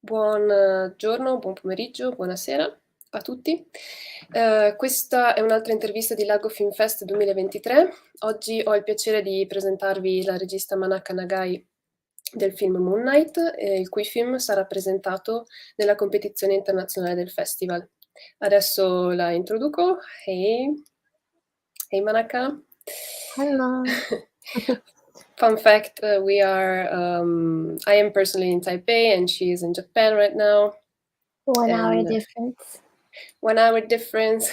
Buon giorno, buon pomeriggio, buonasera a tutti. Questa è un'altra intervista di Lago Film Fest 2023. Oggi ho il piacere di presentarvi la regista Manaka Nagai del film Moonlight, il cui film sarà presentato nella competizione internazionale del festival. Adesso la introduco. Hey, hey Manaka. Hello. Fun fact, I am personally in Taipei and she is in Japan right now. 1 hour And difference. 1 hour difference.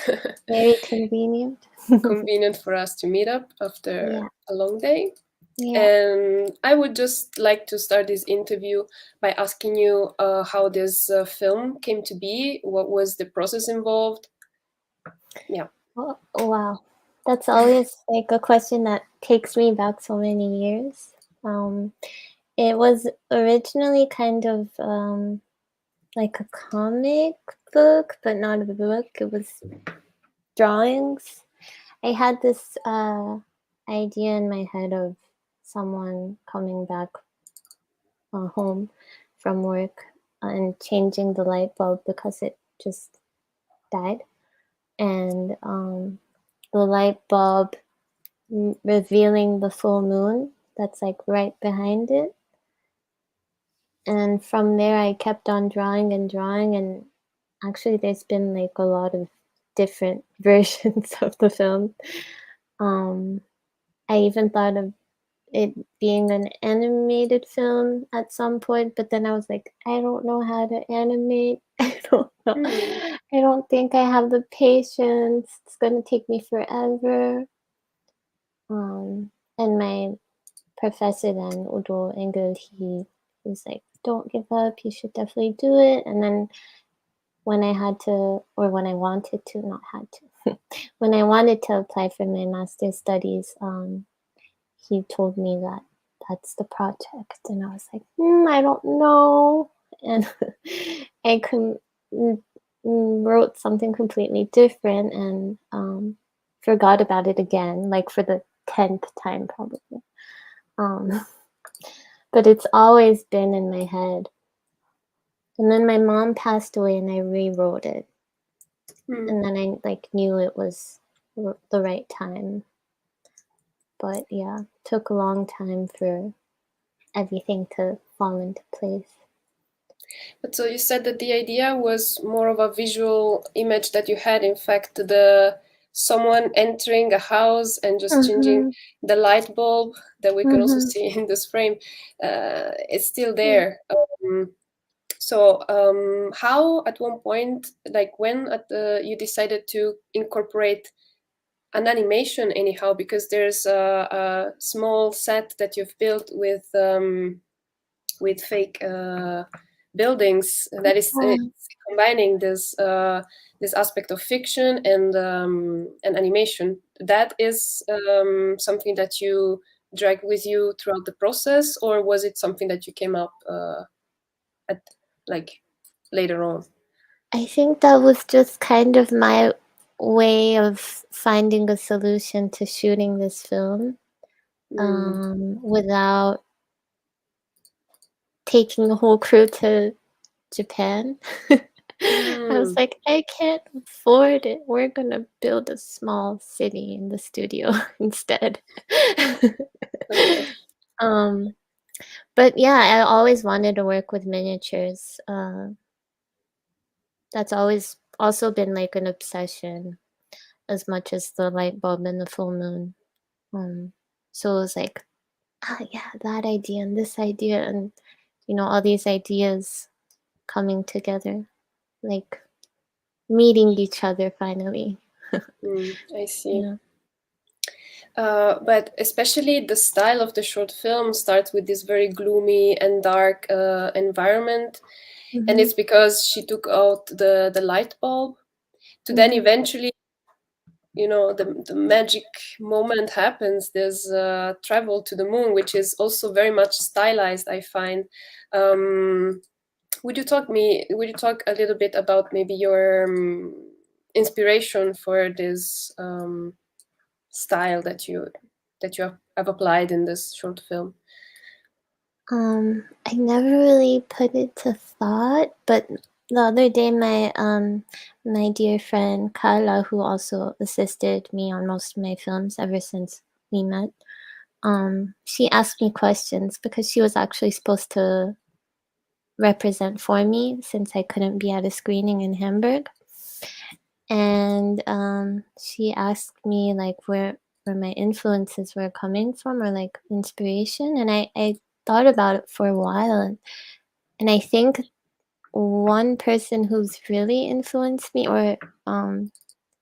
Very convenient. Convenient for us to meet up after Yeah. a long day. Yeah. And I would just like to start this interview by asking you how this film came to be. What was the process involved? Yeah. Oh, wow. That's always like a question that takes me back so many years. It was originally kind of like a comic book, but not a book. It was drawings. I had this idea in my head of someone coming back home from work and changing the light bulb because it just died, and the light bulb revealing the full moon that's like right behind it. And from there I kept on drawing, and actually there's been like a lot of different versions of the film. I even thought of it being an animated film at some point, but then I was like, I don't know how to animate. I don't know. I don't think I have the patience. It's gonna take me forever. And my professor then, Udo Engel, he was like, don't give up, you should definitely do it. And then when I had to, or when I wanted to, not had to, when I wanted to apply for my master's studies, he told me that that's the project, and I was like, I don't know, and I wrote something completely different, and forgot about it again, like for the 10th time probably. But it's always been in my head. And then my mom passed away, and I rewrote it, and then I like knew it was the right time. But yeah, took a long time for everything to fall into place. But so you said that the idea was more of a visual image that you had. In fact, the someone entering a house and just changing the light bulb that we can also see in this frame is still there. How at one point, like when you decided to incorporate an animation anyhow, because there's a small set that you've built with fake buildings that is combining this aspect of fiction and animation. That is something that you dragged with you throughout the process, or was it something that you came up at like later on? I think that was just kind of my way of finding a solution to shooting this film without taking the whole crew to Japan. I was like, I can't afford it. We're gonna build a small city in the studio instead. Okay. But yeah, I always wanted to work with miniatures. That's always also been like an obsession as much as the light bulb and the full moon. So it was like, yeah, that idea and this idea, and all these ideas coming together, like meeting each other finally. I see. But especially the style of the short film starts with this very gloomy and dark environment. And it's because she took out the light bulb to then eventually, the magic moment happens. There's travel to the moon, which is also very much stylized, I find. Would you talk a little bit about maybe your inspiration for this style that you have applied in this short film? I never really put it to thought, but the other day my dear friend Carla, who also assisted me on most of my films ever since we met, she asked me questions because she was actually supposed to represent for me since I couldn't be at a screening in Hamburg. And she asked me like where my influences were coming from or like inspiration, and I thought about it for a while, and I think one person who's really influenced me or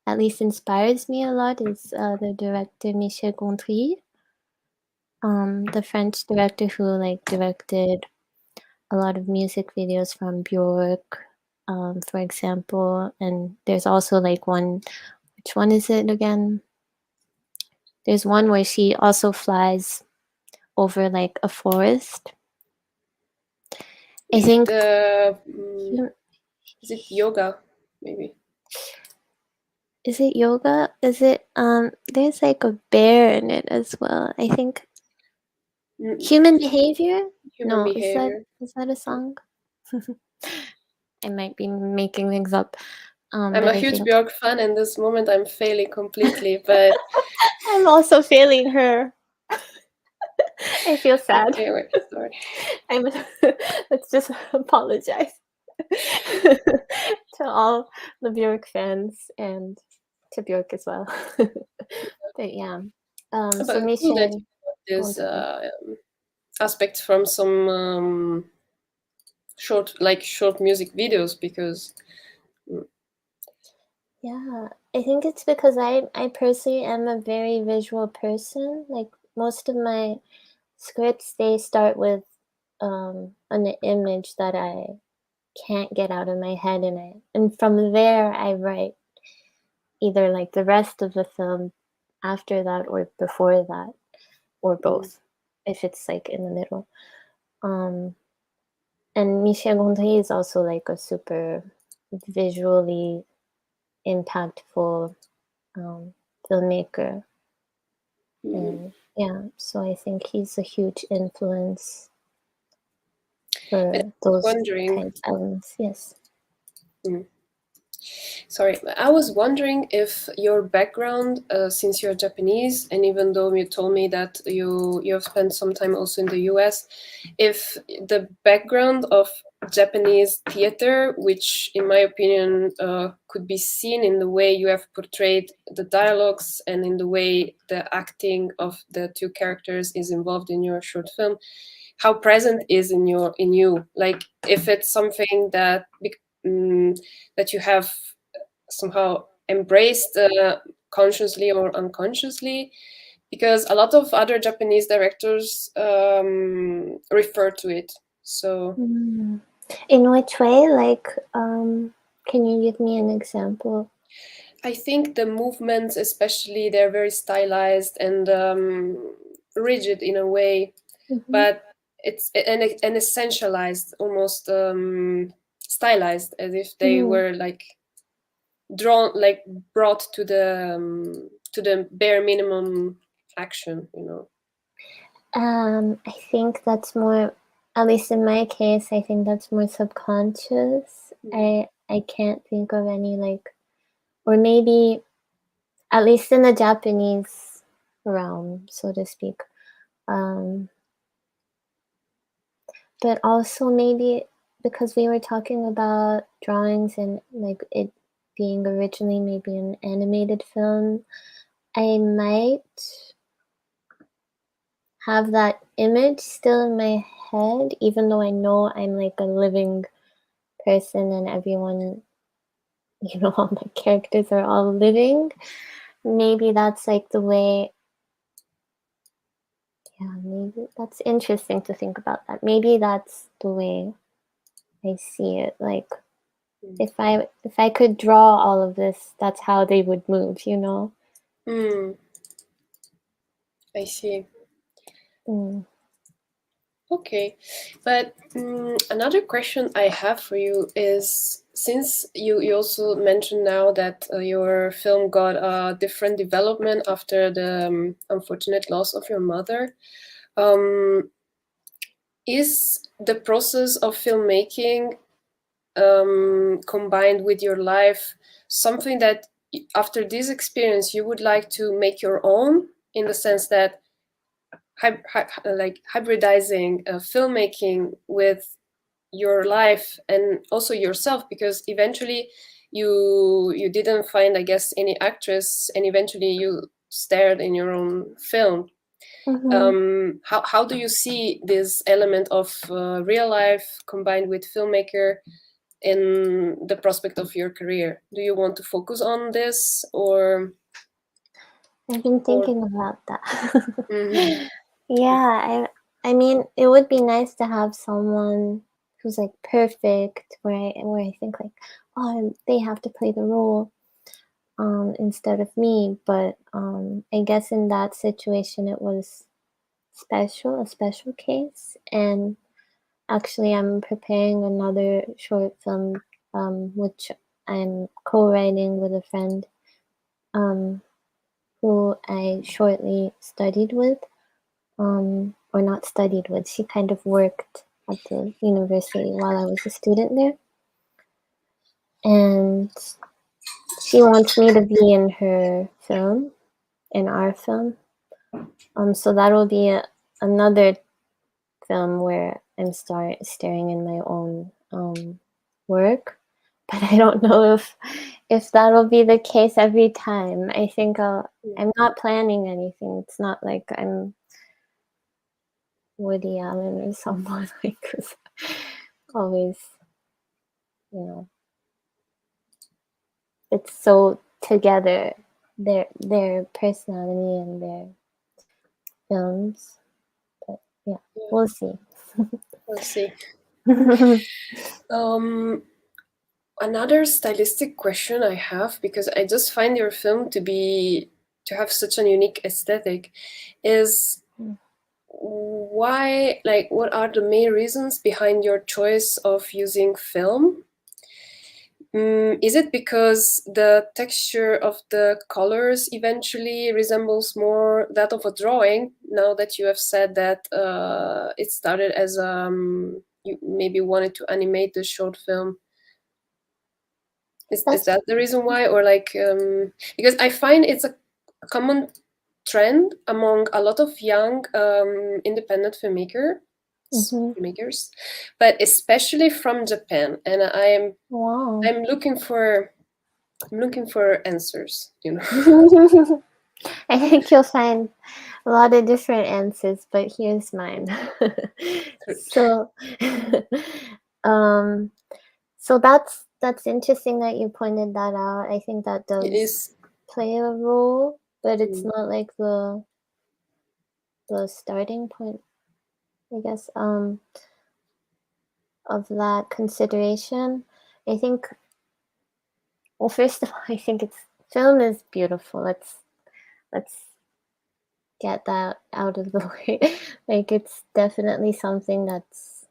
at least inspires me a lot is the director Michel Gondry, the French director who like directed a lot of music videos from Björk, for example. And there's also like one, which one is it again? There's one where she also flies over like a forest. I Is think is it yoga, maybe? is it yoga? Is it there's like a bear in it as well. I think Human Behavior? Human No, Behavior. is that a song? I might be making things up. I'm but a I huge think Björk fan, and this moment I'm failing completely, but I'm also failing her. I feel sad. okay, wait, sorry. Let's just apologize to all the Björk fans and to Björk as well. But yeah, so But cool that Michel you got this Gondry. aspect from some short music videos, because Yeah, I think it's because I personally am a very visual person. Like most of my scripts, they start with an image that I can't get out of my head, and from there I write either like the rest of the film after that or before that or both if it's like in the middle. And Michel Gondry is also like a super visually impactful filmmaker. And yeah, so I think he's a huge influence for those wondering. kinds of elements. Yes. Sorry, I was wondering if your background, since you're Japanese, and even though you told me that you have spent some time also in the US, if the background of Japanese theater, which in my opinion could be seen in the way you have portrayed the dialogues and in the way the acting of the two characters is involved in your short film, how present is in you, like if it's something that that you have somehow embraced consciously or unconsciously, because a lot of other Japanese directors refer to it. So in which way? Like, can you give me an example? I think the movements, especially, they're very stylized and rigid in a way, but it's and essentialized, almost stylized, as if they were like drawn, like brought to the bare minimum action, I think that's more, at least in my case, I think that's more subconscious. I can't think of any like, or maybe at least in the Japanese realm, so to speak. But also maybe because we were talking about drawings and like it being originally maybe an animated film, I might have that image still in my head, even though I know I'm like a living person and everyone, all my characters are all living. Maybe that's like the way. Yeah, maybe that's interesting to think about that. Maybe that's the way I see it. Like if I could draw all of this, that's how they would move, I see. Okay, but another question I have for you is, since you also mentioned now that your film got a different development after the unfortunate loss of your mother, is the process of filmmaking combined with your life something that after this experience you would like to make your own, in the sense that like hybridizing filmmaking with your life and also yourself, because eventually you didn't find, I guess, any actress, and eventually you starred in your own film. How do you see this element of real life combined with filmmaker in the prospect of your career? Do you want to focus on this, or I've been thinking about that. Mhm. Yeah, I mean, it would be nice to have someone who's like perfect, where I think like, oh, they have to play the role instead of me. But I guess in that situation it was a special case. And actually I'm preparing another short film, which I'm co-writing with a friend who I shortly studied with. Or not studied with, she kind of worked at the university while I was a student there. And she wants me to be in her film, in our film. So that'll be another film where I'm staring in my own work. But I don't know if that'll be the case every time. I think I'm not planning anything. It's not like I'm Woody Allen or someone like who's always, you know, it's so together, their personality and their films. But yeah, we'll see. We'll see. Another stylistic question I have, because I just find your film to have such a unique aesthetic, is why, like, what are the main reasons behind your choice of using film? Is it because the texture of the colors eventually resembles more that of a drawing? Now that you have said that it started as you maybe wanted to animate the short film. Is that the reason why, or like because I find it's a common trend among a lot of young independent filmmakers, but especially from Japan, and Wow. I'm looking for answers, you know. I think you'll find a lot of different answers, but here's mine. So, um, so that's interesting that you pointed that out. I think that It does is. play a role, but it's not like the starting point, I guess, of that consideration. I think, well, first of all, I think film is beautiful. Let's get that out of the way. Like, it's definitely something that's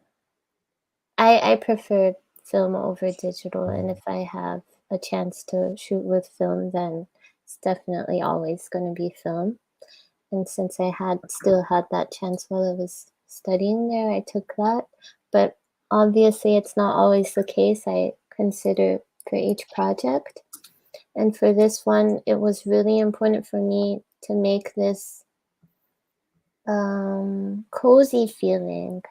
I prefer film over digital, and if I have a chance to shoot with film, then it's definitely always going to be film. And since I still had that chance while I was studying there, I took that. But obviously, it's not always the case. I consider for each project. And for this one, it was really important for me to make this cozy feeling.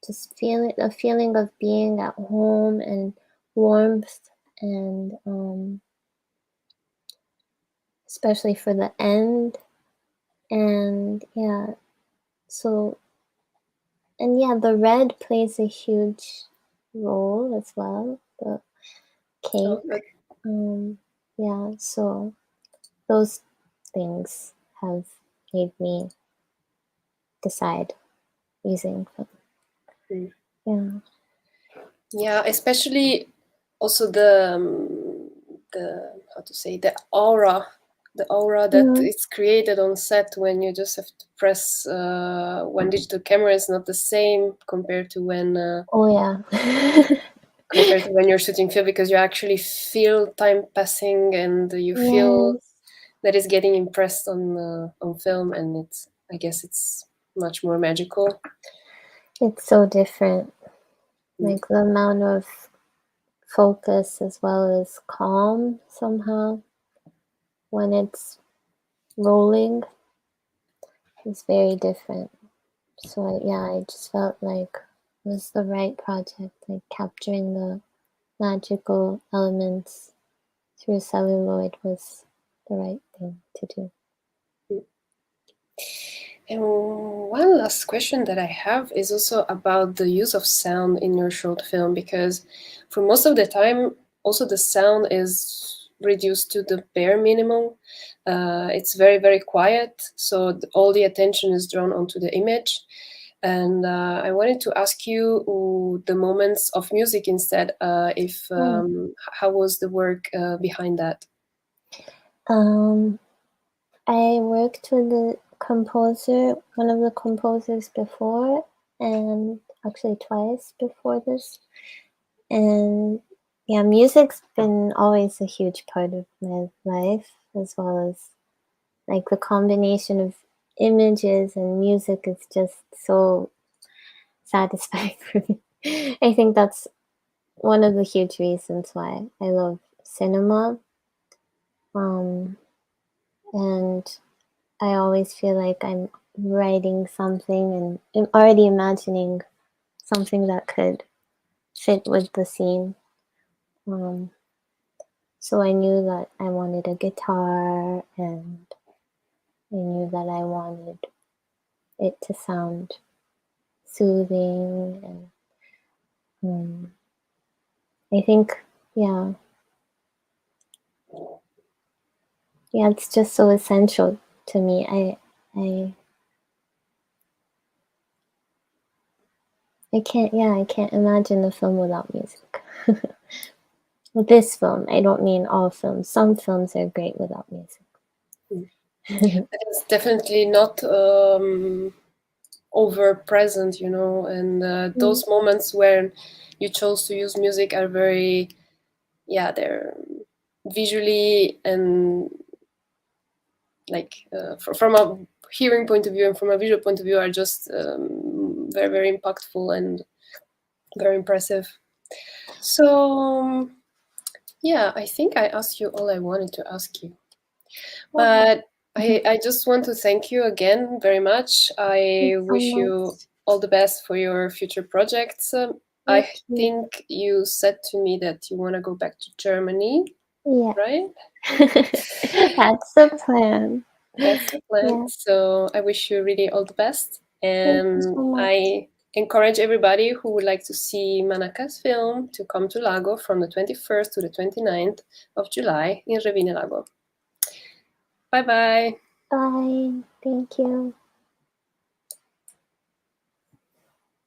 Just a feeling of being at home and warmth, and especially for the end. And yeah, so, and yeah, the red plays a huge role as well, the Oh, cake. Yeah, so those things have made me decide using film. Yeah. Yeah, especially also the how to say, the aura that is created on set when you just have to press when digital camera is not the same compared to when Oh yeah. you're shooting film, because you actually feel time passing, and you feel Yes. that it's getting impressed on film, and I guess it's much more magical. It's so different. Like the amount of focus as well as calm somehow when it's rolling is very different. So I just felt like it was the right project, like capturing the magical elements through celluloid was the right thing to do. And one last question that I have is also about the use of sound in your short film, because for most of the time, also the sound is reduced to the bare minimum. It's very, very quiet, so all the attention is drawn onto the image. And I wanted to ask you the moments of music instead. How was the work behind that? I worked with one of the composers before, and actually twice before this. And yeah, music's been always a huge part of my life, as well as like the combination of images and music is just so satisfying for me. I think that's one of the huge reasons why I love cinema. And I always feel like I'm writing something and I'm already imagining something that could fit with the scene. So I knew that I wanted a guitar, and I knew that I wanted it to sound soothing, and I think, yeah, it's just so essential to me. I can't imagine a film without music. With this film, I don't mean all films. Some films are great without music. It's definitely not over present, and those moments where you chose to use music are very, they're visually and like from a hearing point of view and from a visual point of view are just very, very impactful and very impressive. So I think I asked you all I wanted to ask you, but I just want to thank you again very much. I wish you all the best for your future projects. I think you said to me that you want to go back to Germany, right? That's the plan. That's the plan. Yeah. So I wish you really all the best. Thank you And so much. I encourage everybody who would like to see Manaka's film to come to Lago from the 21st to the 29th of July in Revine Lago. Bye-bye. Bye. Thank you.